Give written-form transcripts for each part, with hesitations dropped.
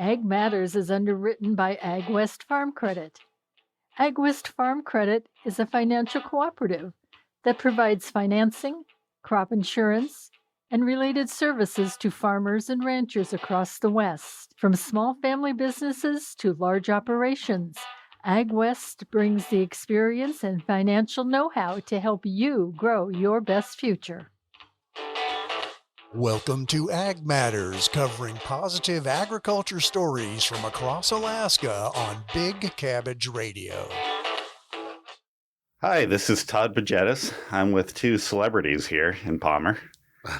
Ag Matters is underwritten by Ag West Farm Credit. Ag West Farm Credit is a financial cooperative that provides financing, crop insurance, and related services to farmers and ranchers across the West. From small family businesses to large operations, Ag West brings the experience and financial know-how to help you grow your best future. Welcome to Ag Matters, covering positive agriculture stories from across Alaska on Big Cabbage Radio. Hi, this is Todd Bagetis. I'm with two celebrities here in Palmer.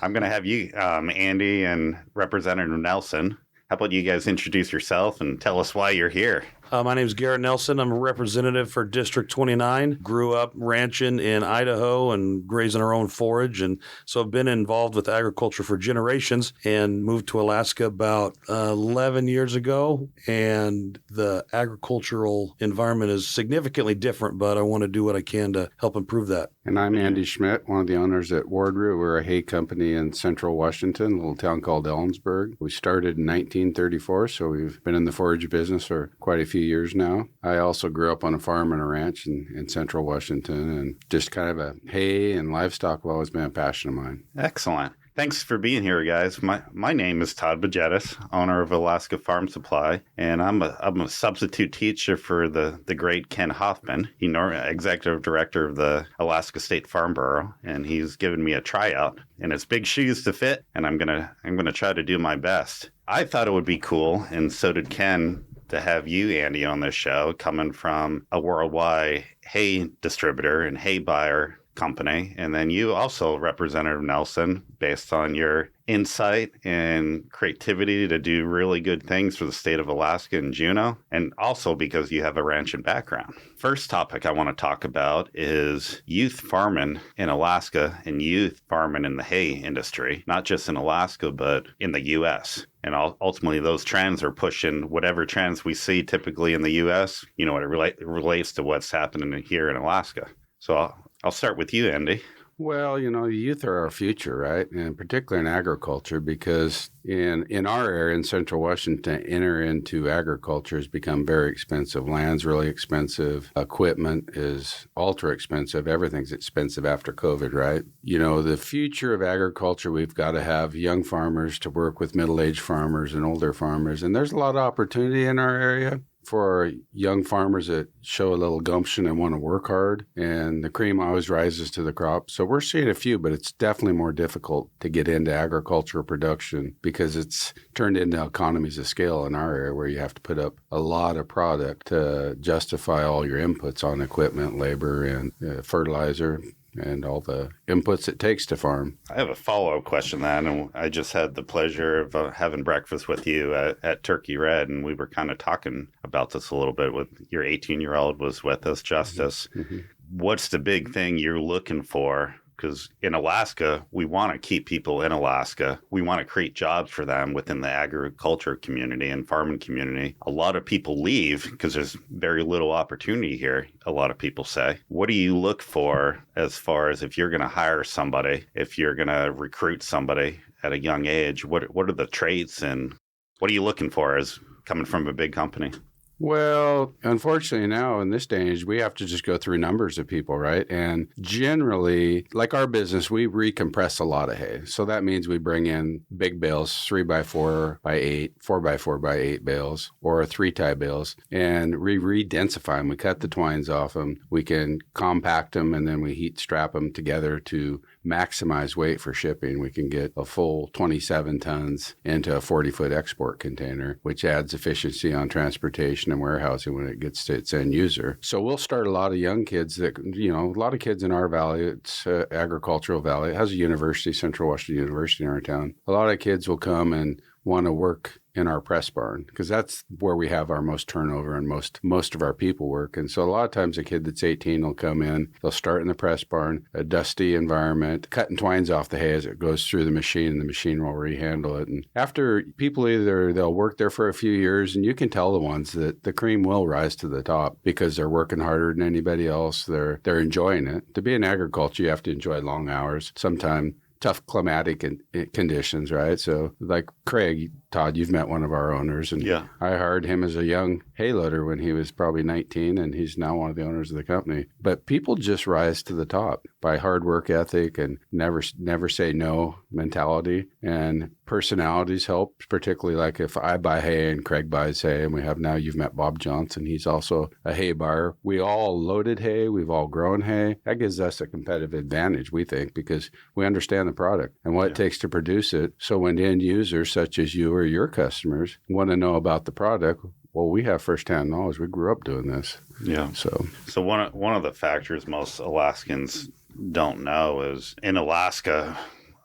I'm going to have you, Andy and Representative Nelson. How about you guys introduce yourself and tell us why you're here? My name is Garret Nelson. I'm a representative for District 29. Grew up ranching in Idaho and grazing our own forage. And so I've been involved with agriculture for generations and moved to Alaska about 11 years ago. And the agricultural environment is significantly different, but I want to do what I can to help improve that. And I'm Andy Schmidt, one of the owners at Wardroot. We're a hay company in central Washington, a little town called Ellensburg. We started in 1934, so we've been in the forage business for quite a few years now. I also grew up on a farm and a ranch in central Washington, and just kind of a hay and livestock have always been a passion of mine. Excellent. Thanks for being here, guys. My name is Todd Bagetis, owner of Alaska Farm Supply, and I'm a substitute teacher for the great Ken Hoffman. He's executive director of the Alaska State Farm Bureau, and he's given me a tryout. And it's big shoes to fit, and I'm gonna try to do my best. I thought it would be cool, and so did Ken, to have you, Andy, on this show, coming from a worldwide hay distributor and hay buyer company. And then you also, Representative Nelson, based on your insight and creativity to do really good things for the state of Alaska and Juneau, and also because you have a ranching background. First topic I want to talk about is youth farming in Alaska and youth farming in the hay industry, not just in Alaska, but in the U.S. And ultimately, those trends are pushing whatever trends we see typically in the U.S., it relates to what's happening here in Alaska. So I'll start with you, Andy. Well, the youth are our future, right? And particularly in agriculture, because in our area in central Washington, enter into agriculture has become very expensive. Land's really expensive. Equipment is ultra expensive. Everything's expensive after COVID, right? The future of agriculture, we've got to have young farmers to work with middle-aged farmers and older farmers. And there's a lot of opportunity in our area for young farmers that show a little gumption and want to work hard, and the cream always rises to the crop. So we're seeing a few, but it's definitely more difficult to get into agricultural production because it's turned into economies of scale in our area where you have to put up a lot of product to justify all your inputs on equipment, labor, and fertilizer, and all the inputs it takes to farm. I have a follow-up question then, and I just had the pleasure of having breakfast with you at Turkey Red, and we were kind of talking about this a little bit with your 18-year-old was with us, Justice. Mm-hmm. What's the big thing you're looking for? Because in Alaska, we want to keep people in Alaska. We want to create jobs for them within the agriculture community and farming community. A lot of people leave because there's very little opportunity here, a lot of people say. What do you look for as far as if you're going to hire somebody, if you're going to recruit somebody at a young age? What are the traits and what are you looking for as coming from a big company? Well, unfortunately now in this day and age, we have to just go through numbers of people, right? And generally, like our business, we recompress a lot of hay. So that means we bring in big bales, 3x4x8, 4x4x8 bales, or 3-tie bales, and we re-densify them. We cut the twines off them. We can compact them, and then we heat strap them together to maximize weight for shipping. We can get a full 27 tons into a 40-foot export container, which adds efficiency on transportation and warehousing when it gets to its end user. So we'll start a lot of young kids that, a lot of kids in our valley, it's agricultural valley. It has a university, Central Washington University in our town. A lot of kids will come and want to work in our press barn because that's where we have our most turnover and most of our people work. And so a lot of times a kid that's 18 will come in, they'll start in the press barn, a dusty environment, cutting twines off the hay as it goes through the machine, and the machine will rehandle it. And after people they'll work there for a few years, and you can tell the ones that the cream will rise to the top because they're working harder than anybody else. They're enjoying it. To be in agriculture, you have to enjoy long hours, sometimes tough climatic conditions, right? So like Craig, Todd, you've met one of our owners, and Yeah. I hired him as a young hay loader when he was probably 19, and he's now one of the owners of the company. But people just rise to the top by hard work ethic and never say no mentality, and personalities help, particularly like if I buy hay and Craig buys hay, and you've met Bob Johnson. He's also a hay buyer. We all loaded hay. We've all grown hay. That gives us a competitive advantage, we think, because we understand the product and what it takes to produce it. So when end users such as you or your customers want to know about the product, well, we have firsthand knowledge. We grew up doing this. Yeah. So one of the factors most Alaskans don't know is in Alaska,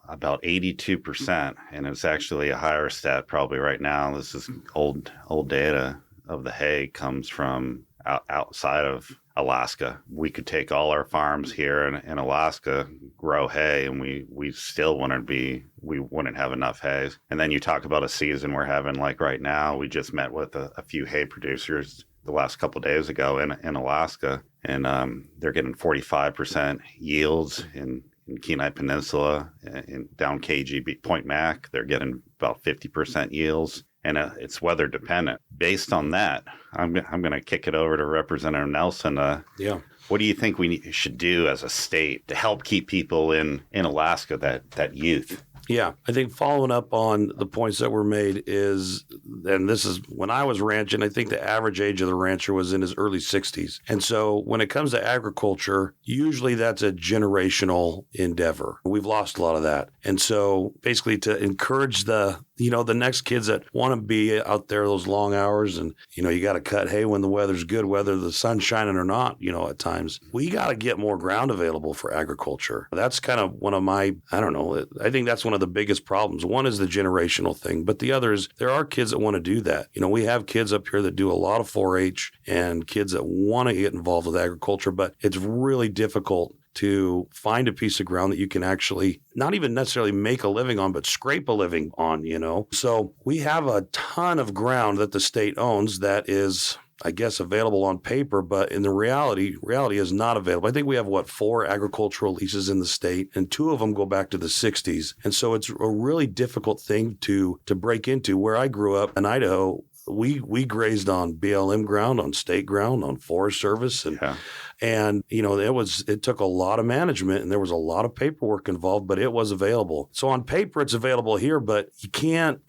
about 82%, and it's actually a higher stat probably right now. This is old data of the hay comes from outside of Alaska. We could take all our farms here in Alaska, grow hay, and we still wouldn't have enough hay. And then you talk about a season we're having like right now. We just met with a few hay producers the last couple of days ago in Alaska, and they're getting 45% yields in Kenai Peninsula and down KGB Point Mac. They're getting about 50% yields. And it's weather dependent. Based on that, I'm going to kick it over to Representative Nelson. What do you think we should do as a state to help keep people in Alaska, that youth? Yeah, I think following up on the points that were made is, and this is when I was ranching, I think the average age of the rancher was in his early 60s. And so when it comes to agriculture, usually that's a generational endeavor. We've lost a lot of that. And so basically to encourage the next kids that want to be out there those long hours, and, you got to cut hay when the weather's good, whether the sun's shining or not, at times. We got to get more ground available for agriculture. That's kind of one of my, I think that's one of the biggest problems. One is the generational thing, but the other is there are kids that want to do that. We have kids up here that do a lot of 4-H and kids that want to get involved with agriculture, but it's really difficult to find a piece of ground that you can actually not even necessarily make a living on, but scrape a living on, So we have a ton of ground that the state owns that is, I guess, available on paper, but in the reality is not available. I think we have 4 agricultural leases in the state, and 2 of them go back to the 60s. And so it's a really difficult thing to break into. Where I grew up in Idaho, we grazed on BLM ground, on state ground, on Forest Service, and it took a lot of management, and there was a lot of paperwork involved, but it was available. So on paper, it's available here, but you can't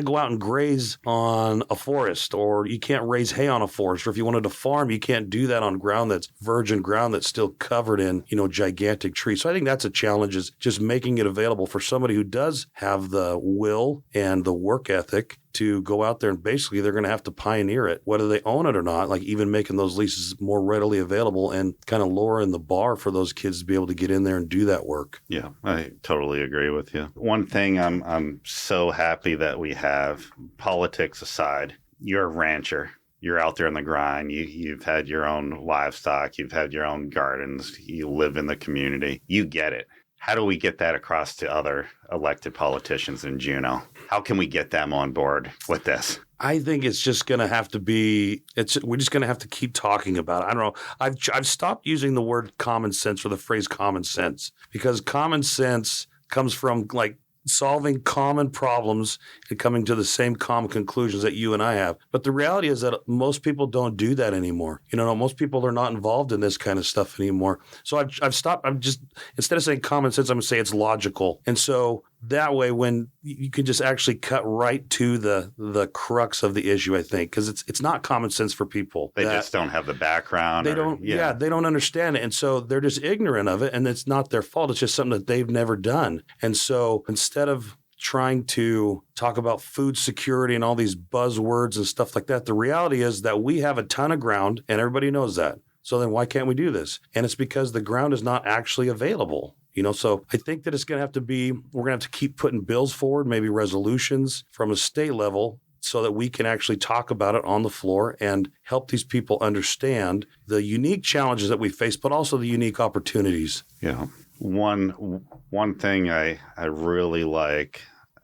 go out and graze on a forest, or you can't raise hay on a forest, or if you wanted to farm, you can't do that on ground that's virgin ground that's still covered in gigantic trees. So I think that's a challenge, is just making it available for somebody who does have the will and the work ethic to go out there, and basically they're going to have to pioneer it, whether they own it or not, like even making those leases more readily available and kind of lowering the bar for those kids to be able to get in there and do that work. Yeah, I totally agree with you. One thing I'm so happy that we have, politics aside, you're a rancher. You're out there in the grind. You've had your own livestock. You've had your own gardens. You live in the community. You get it. How do we get that across to other elected politicians in Juneau? How can we get them on board with this? I think it's just going to have to be, we're just going to have to keep talking about it. I don't know. I've stopped using the word common sense, or the phrase common sense, because common sense comes from like solving common problems and coming to the same common conclusions that you and I have. But the reality is that most people don't do that anymore. Most people are not involved in this kind of stuff anymore. So I've stopped. I'm just, instead of saying common sense, I'm going to say it's logical. And so that way, when you can just actually cut right to the crux of the issue, I think, because it's not common sense for people. They just don't have the background. They don't. Yeah, they don't understand it, and so they're just ignorant of it, and it's not their fault. It's just something that they've never done. And so instead of trying to talk about food security and all these buzzwords and stuff like that, the reality is that we have a ton of ground, and everybody knows that. So then why can't we do this? And it's because the ground is not actually available. So I think that we're going to have to keep putting bills forward, maybe resolutions from a state level, so that we can actually talk about it on the floor and help these people understand the unique challenges that we face, but also the unique opportunities. Yeah. One thing I really like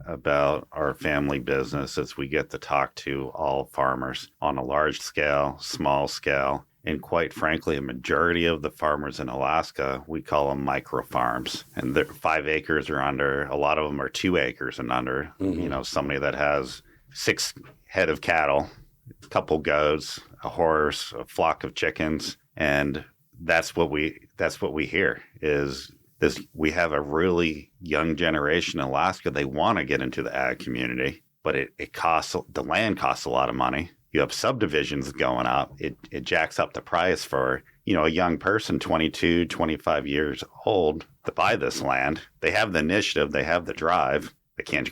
about our family business is we get to talk to all farmers on a large scale, small scale. And quite frankly, a majority of the farmers in Alaska, we call them micro farms. And they're 5 acres or under. A lot of them are 2 acres and under. You know, somebody that has 6 head of cattle, a couple goats, a horse, a flock of chickens. And that's what we hear is this. We have a really young generation in Alaska. They want to get into the ag community, but it costs, the land costs a lot of money. You have subdivisions going up. It jacks up the price for, you know, a young person, 22, 25 years old, to buy this land. They have the initiative. They have the drive. They can't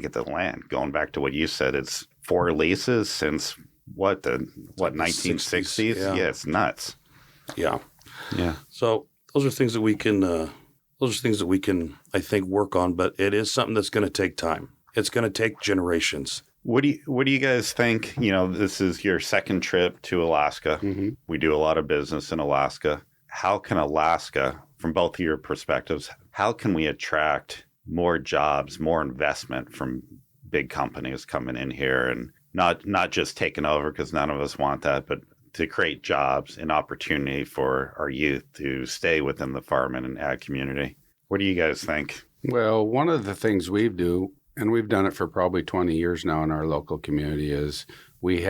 get the land. Going back to what you said, it's 4 leases since what 1960s? Yeah, it's nuts. Yeah. Yeah. So those are things that we can, I think, work on, but it is something that's going to take time. It's going to take generations. What do you guys think? You know, this is your second trip to Alaska. Mm-hmm. We do a lot of business in Alaska. How can Alaska, from both of your perspectives, how can we attract more jobs, more investment from big companies coming in here and not just taking over, because none of us want that, but to create jobs and opportunity for our youth to stay within the farm and ag community? What do you guys think? Well, one of the things we do, and we've done it for probably 20 years now in our local community, is we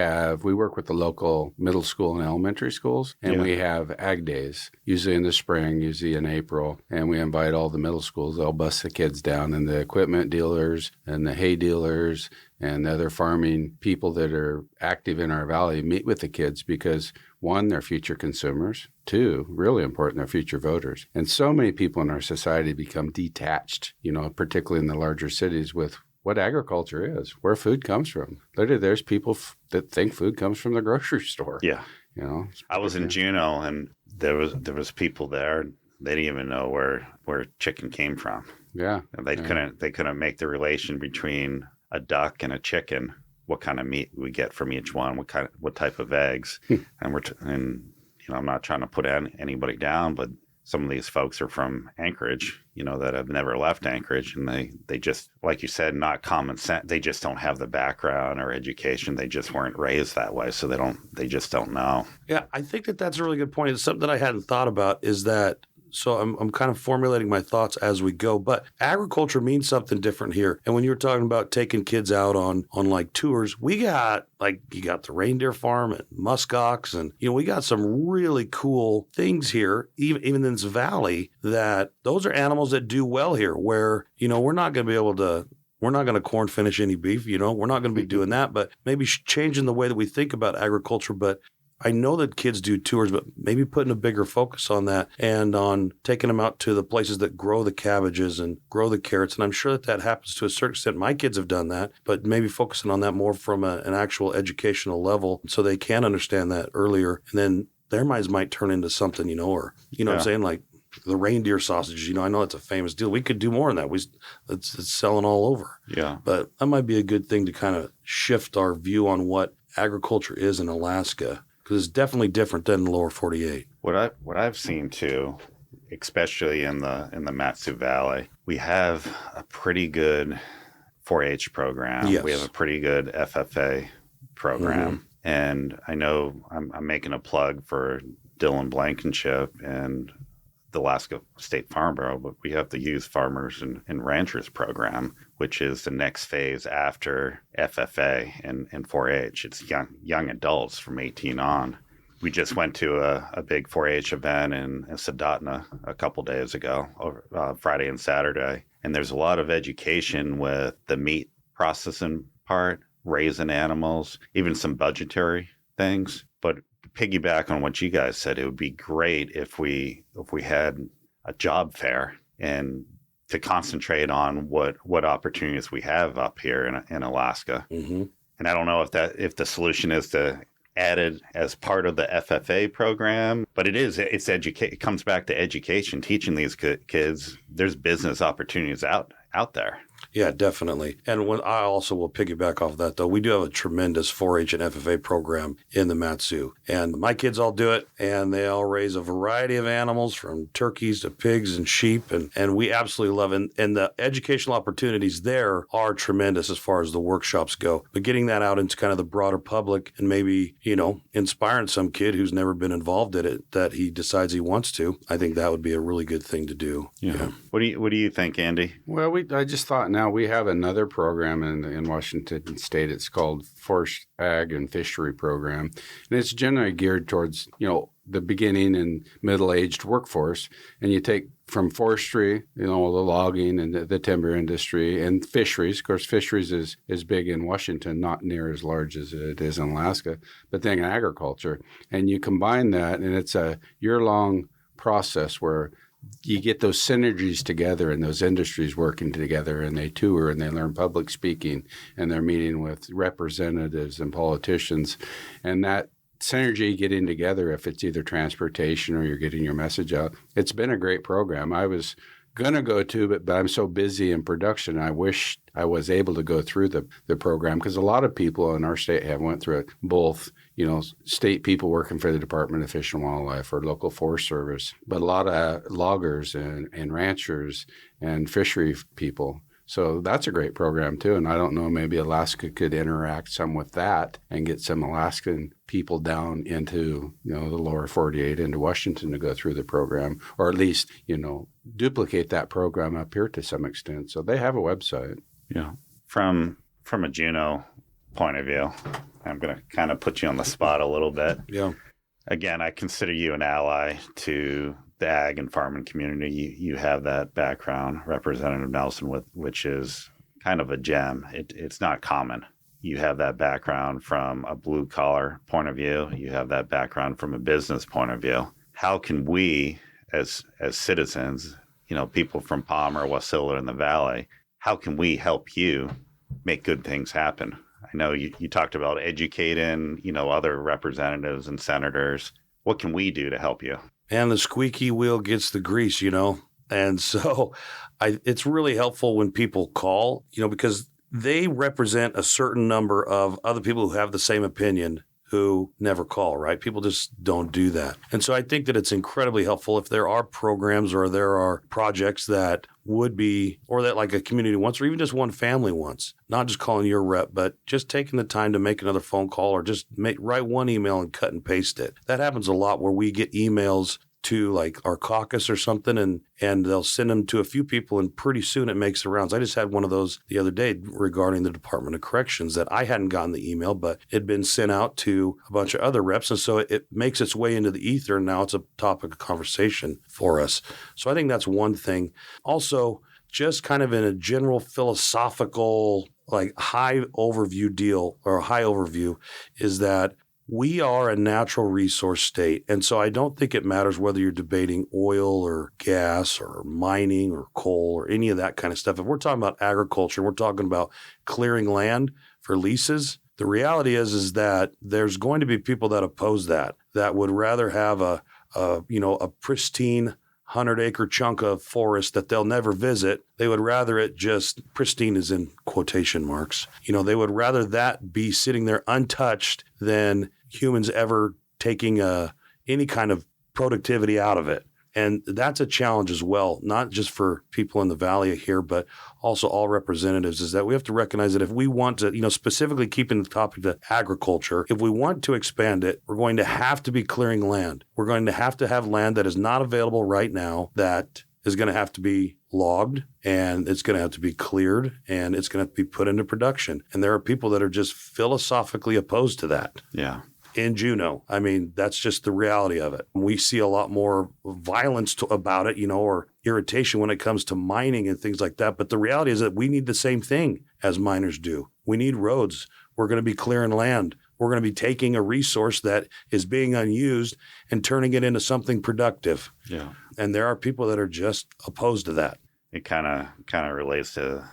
work with the local middle school and elementary schools, and we have ag days, usually in the spring, usually in April, and we invite all the middle schools. They'll bus the kids down, and the equipment dealers and the hay dealers and the other farming people that are active in our valley meet with the kids because, 1, they're future consumers. 2, really important, they're future voters. And so many people in our society become detached, you know, particularly in the larger cities, with what agriculture is, where food comes from. Literally, there's people that think food comes from the grocery store. Yeah. You know, I was in Juneau, and there was people there. They didn't even know where chicken came from. Yeah. And they couldn't make the relation between a duck and a chicken, what kind of meat we get from each one, what type of eggs. And you know, I'm not trying to put anybody down, but some of these folks are from Anchorage, you know, that have never left Anchorage, and they just, like you said, not common sense. They just don't have the background or education. They just weren't raised that way, so they just don't know. Yeah, I think that's a really good point. It's something that I hadn't thought about, is that, so I'm kind of formulating my thoughts as we go, but agriculture means something different here. And when you were talking about taking kids out on like tours, we got, like, you got the reindeer farm and muskox, and, you know, we got some really cool things here, even in this valley, that those are animals that do well here, where, you know, we're not going to corn finish any beef, you know, we're not going to be doing that, but maybe changing the way that we think about agriculture. But I know that kids do tours, but maybe putting a bigger focus on that and on taking them out to the places that grow the cabbages and grow the carrots. And I'm sure that happens to a certain extent. My kids have done that, but maybe focusing on that more from an actual educational level so they can understand that earlier. And then their minds might turn into something, you know, or, you know what I'm saying? Like the reindeer sausages, you know, I know it's a famous deal. We could do more in that. It's selling all over. Yeah. But that might be a good thing to kind of shift our view on what agriculture is in Alaska, because it's definitely different than the lower 48. What I've seen too, especially in the Matsu Valley, we have a pretty good 4-H program. Yes. We have a pretty good FFA program. And I know I'm making a plug for Dylan Blankenship and the Alaska State Farm Bureau, but we have the Youth Farmers and Ranchers program, which is the next phase after FFA and 4-H. It's young adults from 18 on. We just went to a big 4-H event in Soldotna a couple days ago, Friday and Saturday. And there's a lot of education with the meat processing part, raising animals, even some budgetary things. But piggyback on what you guys said, it would be great if we had a job fair and to concentrate on what opportunities we have up here in Alaska. Mm-hmm. And I don't know if the solution is to add it as part of the FFA program, but it comes back to education, teaching these kids there's business opportunities out there. Yeah, definitely. And when I also will piggyback off that, though, we do have a tremendous 4-H and FFA program in the Matsu. And my kids all do it, and they all raise a variety of animals from turkeys to pigs and sheep. And we absolutely love it. And the educational opportunities there are tremendous as far as the workshops go. But getting that out into kind of the broader public and maybe, inspiring some kid who's never been involved in it that he decides he wants to, I think that would be a really good thing to do. Yeah. What do you think, Andy? Well, I just thought now we have another program in Washington State. It's called Forest Ag and Fishery Program, and it's generally geared towards the beginning and middle-aged workforce. And you take from forestry, the logging and the timber industry, and fisheries. Of course, fisheries is big in Washington, not near as large as it is in Alaska, but then agriculture. And you combine that, and it's a year-long process where you get those synergies together and those industries working together, and they tour and they learn public speaking, and they're meeting with representatives and politicians. And that synergy getting together, if it's either transportation or you're getting your message out, it's been a great program. I was going to go to, but I'm so busy in production. I wish I was able to go through the program, because a lot of people in our state have went through it, both state people working for the Department of Fish and Wildlife or local Forest Service, but a lot of loggers and ranchers and fishery people. So that's a great program too. And I don't know, maybe Alaska could interact some with that and get some Alaskan people down into, the lower 48 into Washington to go through the program, or at least, duplicate that program up here to some extent. So they have a website. Yeah. From a Juneau point of view, I'm going to kind of put you on the spot a little bit. Yeah. Again, I consider you an ally to the ag and farming community. You have that background, Representative Nelson, which is kind of a gem. It's not common. You have that background from a blue collar point of view. You have that background from a business point of view. How can we, as citizens, people from Palmer, Wasilla, and the Valley, how can we help you make good things happen? I know you talked about educating, other representatives and senators. What can we do to help you? And the squeaky wheel gets the grease, And so it's really helpful when people call, because they represent a certain number of other people who have the same opinion who never call, right? People just don't do that. And so I think that it's incredibly helpful if there are programs or there are projects that would be, or that like a community wants, or even just one family wants, not just calling your rep, but just taking the time to make another phone call or just write one email and cut and paste it. That happens a lot where we get emails to like our caucus or something, and they'll send them to a few people, and pretty soon it makes the rounds. I just had one of those the other day regarding the Department of Corrections that I hadn't gotten the email, but it'd been sent out to a bunch of other reps. And so it makes its way into the ether, and now it's a topic of conversation for us. So I think that's one thing. Also, just kind of in a general philosophical, like high overview deal, or a high overview, is that we are a natural resource state. And so I don't think it matters whether you're debating oil or gas or mining or coal or any of that kind of stuff. If we're talking about agriculture, we're talking about clearing land for leases, the reality is that there's going to be people that oppose that would rather have a pristine 100-acre chunk of forest that they'll never visit. They would rather it just, pristine is in quotation marks, they would rather that be sitting there untouched than humans ever taking any kind of productivity out of it. And that's a challenge as well, not just for people in the Valley here, but also all representatives, is that we have to recognize that if we want to, specifically keeping the topic of agriculture, if we want to expand it, we're going to have to be clearing land. We're going to have land that is not available right now, that is going to have to be logged, and it's going to have to be cleared, and it's going to have to be put into production. And there are people that are just philosophically opposed to that. Yeah. In Juneau. I mean, that's just the reality of it. We see a lot more violence about it, or irritation when it comes to mining and things like that. But the reality is that we need the same thing as miners do. We need roads. We're going to be clearing land. We're going to be taking a resource that is being unused and turning it into something productive. Yeah. And there are people that are just opposed to that. It kind of relates to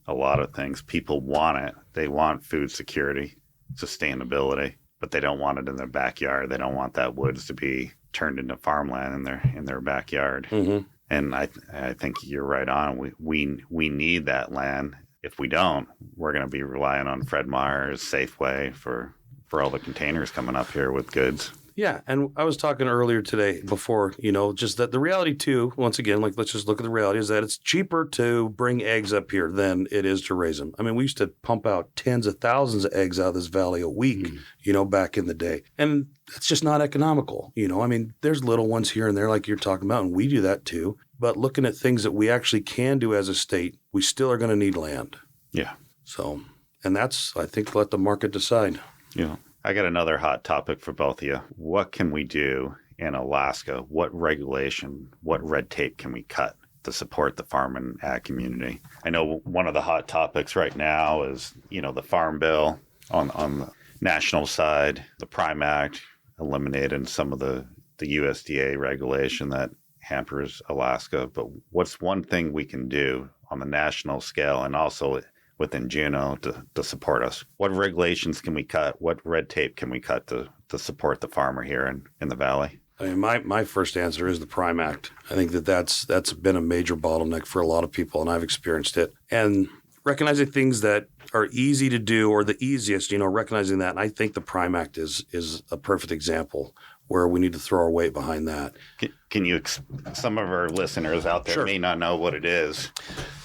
a lot of things. People want it. They want food security, sustainability, but they don't want it in their backyard. They don't want that woods to be turned into farmland in their backyard. Mm-hmm. And I think you're right on. We need that land. if we don't, we're going to be relying on Fred Meyer's, Safeway for all the containers coming up here with goods. Yeah, and I was talking earlier today before, just that the reality too, once again, like let's just look at the reality, is that it's cheaper to bring eggs up here than it is to raise them. I mean, we used to pump out tens of thousands of eggs out of this valley a week, back in the day. And it's just not economical. I mean, there's little ones here and there like you're talking about, and we do that too. But looking at things that we actually can do as a state, we still are going to need land. Yeah. So, and that's, I think, let the market decide. Yeah. I got another hot topic for both of you. What can we do in Alaska? What regulation, what red tape can we cut to support the farm and ag community? I know one of the hot topics right now is, the Farm Bill on the national side, the Prime Act eliminating some of the USDA regulation that hampers Alaska. But what's one thing we can do on the national scale and also within Juneau to support us? What regulations can we cut? What red tape can we cut to support the farmer here in the valley? I mean, my first answer is the Prime Act. I think that's been a major bottleneck for a lot of people, and I've experienced it. And recognizing things that are easy to do or the easiest, recognizing that. And I think the Prime Act is a perfect example where we need to throw our weight behind that. Can you, some of our listeners out there may not know what it is.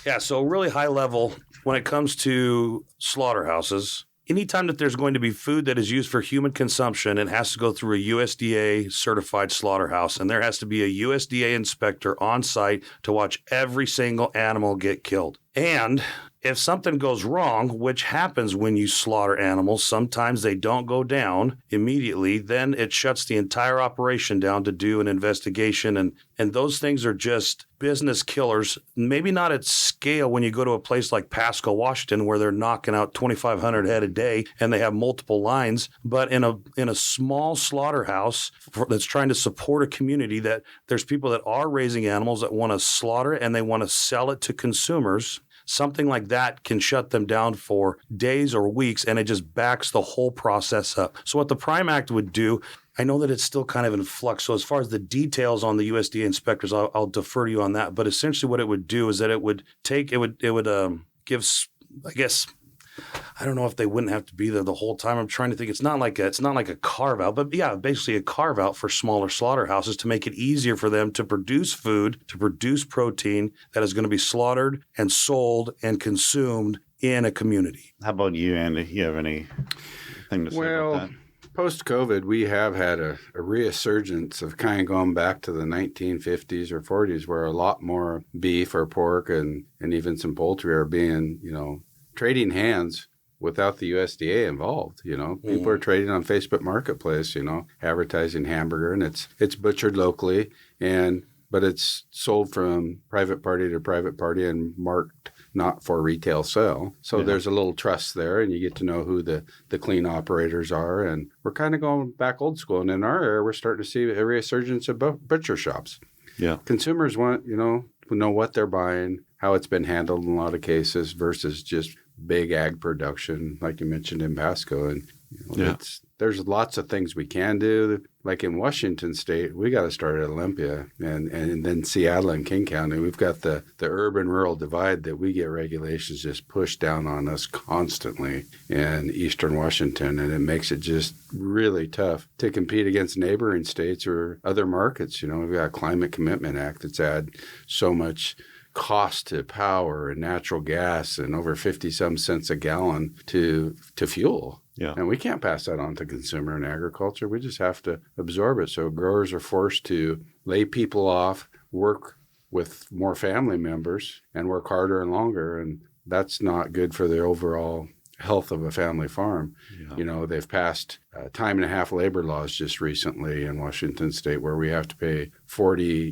Yeah, so really high level, when it comes to slaughterhouses, anytime that there's going to be food that is used for human consumption, it has to go through a USDA certified slaughterhouse, and there has to be a USDA inspector on site to watch every single animal get killed. And if something goes wrong, which happens when you slaughter animals, sometimes they don't go down immediately, then it shuts the entire operation down to do an investigation. And those things are just business killers, maybe not at scale when you go to a place like Pasco, Washington, where they're knocking out 2,500 head a day and they have multiple lines. But in a small slaughterhouse that's trying to support a community, that there's people that are raising animals that want to slaughter it and they want to sell it to consumers. Something like that can shut them down for days or weeks, and it just backs the whole process up. So what the Prime Act would do, I know that it's still kind of in flux. So as far as the details on the USDA inspectors, I'll defer to you on that. But essentially what it would do is that it would give, I guess, I don't know if they wouldn't have to be there the whole time. I'm trying to think. It's not like a carve out, but yeah, basically a carve out for smaller slaughterhouses to make it easier for them to produce food, to produce protein that is going to be slaughtered and sold and consumed in a community. How about you, Andy? You have anything to say about that? Post-COVID, we have had a resurgence of kind of going back to the 1950s or 40s where a lot more beef or pork and even some poultry are being, trading hands without the USDA involved. People are trading on Facebook Marketplace, advertising hamburger, and it's butchered locally, but it's sold from private party to private party and marked not for retail sale. So there's a little trust there, and you get to know who the clean operators are. And we're kind of going back old school. And in our area, we're starting to see a resurgence of butcher shops. Yeah, consumers want, to know what they're buying, how it's been handled in a lot of cases versus just big ag production, like you mentioned in Pasco. And there's lots of things we can do. Like in Washington State, we got to start at Olympia, and then Seattle and King County. We've got the urban-rural divide that we get regulations just pushed down on us constantly in eastern Washington, and it makes it just really tough to compete against neighboring states or other markets. We've got a Climate Commitment Act that's had so much cost to power and natural gas and over 50-some cents a gallon to fuel. Yeah. And we can't pass that on to consumer and agriculture. We just have to absorb it. So growers are forced to lay people off, work with more family members, and work harder and longer. And that's not good for the overall health of a family farm. Yeah. They've passed time and a half labor laws just recently in Washington State where we have to pay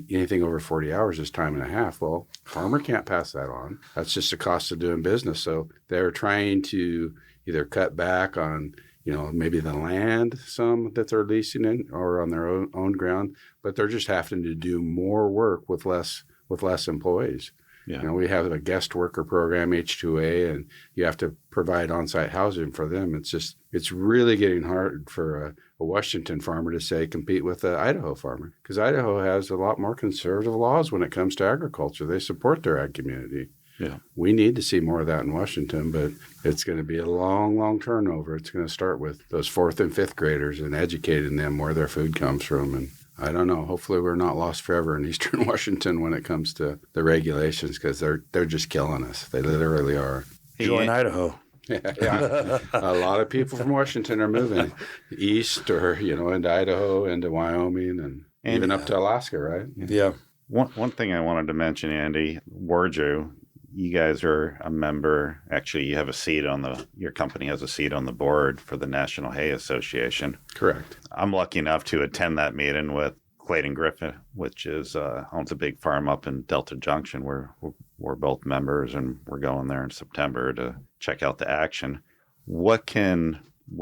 anything over 40 hours is time and a half. Well, farmer can't pass that on. That's just the cost of doing business. So they're trying to either cut back on, maybe the land, some that they're leasing in or on their own ground, but they're just having to do more work with less employees. Yeah. We have a guest worker program, H-2A, and you have to provide on-site housing for them. It's really getting hard for a Washington farmer to say compete with an Idaho farmer because Idaho has a lot more conservative laws when it comes to agriculture. They support their ag community. Yeah. We need to see more of that in Washington, but it's going to be a long, long turnover. It's going to start with those 4th and 5th graders and educating them where their food comes from. And I don't know. Hopefully we're not lost forever in Eastern Washington when it comes to the regulations, because they're just killing us. They literally are. Join Idaho. Yeah. A lot of people from Washington are moving east or, into Idaho, into Wyoming, and even up to Alaska, right? Yeah. One thing I wanted to mention, Andy, Warjo, you guys are a member. Actually, you have a seat your company has a seat on the board for the National Hay Association. Correct. I'm lucky enough to attend that meeting with Clayton Griffin, which owns a big farm up in Delta Junction. We're both members, and we're going there in September to check out the action. What do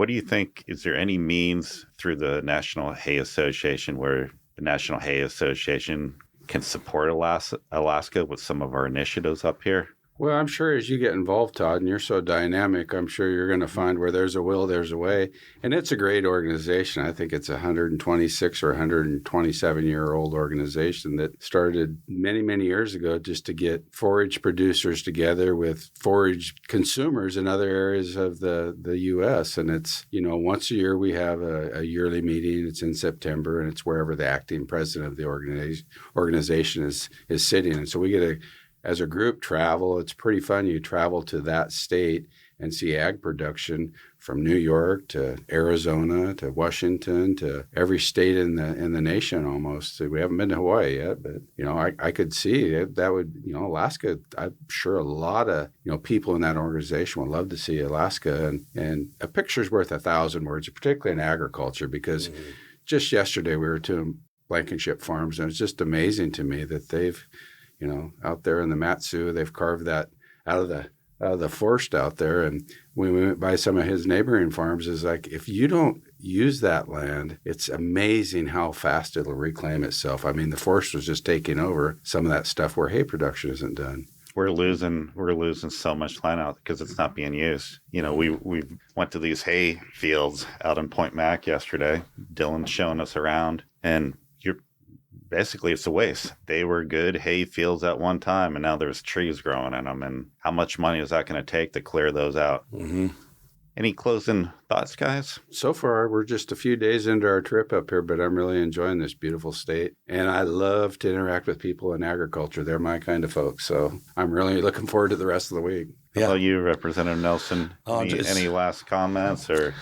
you think? Is there any means through the National Hay Association where the National Hay Association can support Alaska with some of our initiatives up here? Well, I'm sure as you get involved, Todd, and you're so dynamic, I'm sure you're going to find where there's a will, there's a way. And it's a great organization. I think it's a 126 or 127-year-old organization that started many, many years ago just to get forage producers together with forage consumers in other areas of the U.S. And it's, once a year we have a yearly meeting. It's in September, and it's wherever the acting president of the organization is sitting. And so we get as a group travel. It's pretty fun. You travel to that state and see ag production from New York to Arizona to Washington to every state in the nation almost. So we haven't been to Hawaii yet, but I could see that would Alaska. I'm sure a lot of people in that organization would love to see Alaska, and a picture's worth 1,000 words, particularly in agriculture, because just yesterday we were to Blankenship Farms, and it's just amazing to me that they've out there in the Matsu, they've carved that out of the forest out there. And when we went by some of his neighboring farms, is like, if you don't use that land, it's amazing how fast it'll reclaim itself. I mean, the forest was just taking over some of that stuff where hay production isn't done. We're losing so much land out because it's not being used. We went to these hay fields out in Point Mac yesterday. Dylan's showing us around, and basically it's a waste. They were good hay fields at one time, and now there's trees growing in them. And how much money is that going to take to clear those out? Mm-hmm. Any closing thoughts, guys? So far, we're just a few days into our trip up here, but I'm really enjoying this beautiful state. And I love to interact with people in agriculture. They're my kind of folks. So I'm really looking forward to the rest of the week. Yeah. Well, you, Representative Nelson, any last comments or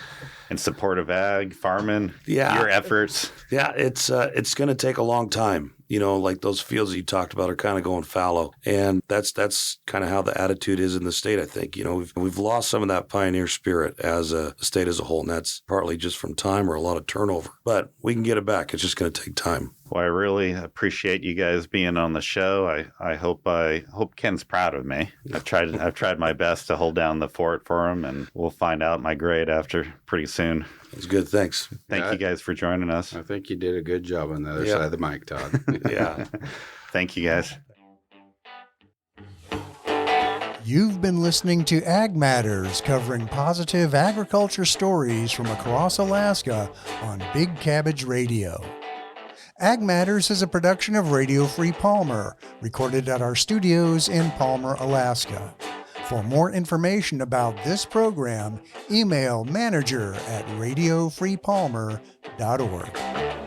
in support of ag, farming, your efforts? Yeah, it's going to take a long time. Like those fields that you talked about are kind of going fallow. And that's kind of how the attitude is in the state, I think. We've lost some of that pioneer spirit as a state as a whole, and that's partly just from time or a lot of turnover. But we can get it back. It's just going to take time. Well, I really appreciate you guys being on the show. I hope Ken's proud of me. I've tried my best to hold down the fort for him, and we'll find out my grade after pretty soon. That's good. Thanks. Thank you guys for joining us. I think you did a good job on the other side of the mic, Todd. Yeah. Thank you, guys. You've been listening to Ag Matters, covering positive agriculture stories from across Alaska on Big Cabbage Radio. Ag Matters is a production of Radio Free Palmer, recorded at our studios in Palmer, Alaska. For more information about this program, email manager@radiofreepalmer.org.